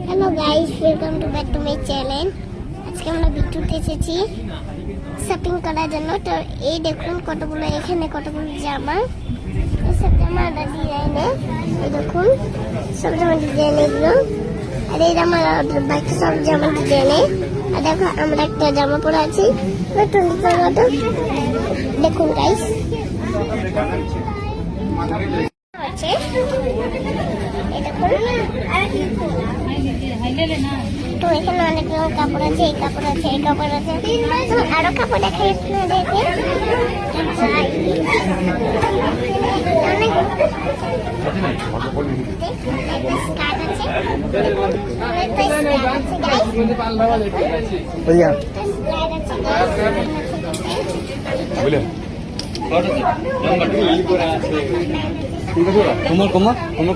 Hello guys, welcome to back to my channel. আজকে আমরা বিটুতে এসেছি শপিং করার জন্য। তো এই দেখুন কতগুলো, এখানে কতগুলো জামা, সব জামা ডিজাইনে, এই দেখুন সব জামা ডিজাইন এগুলো। আর এই জামা বাকি সব জামা ডিজাইনে। আর দেখো আমরা একটা জামা পরে আছি, দেখুন গাইস আছে। তো এখানে অনেক রকম কাপড় আছে, এই কাপড় আছে, এই কাপড় আছে, আরো কাপড় দেখা যাচ্ছে না দেখে। কোমর কোমর কোমর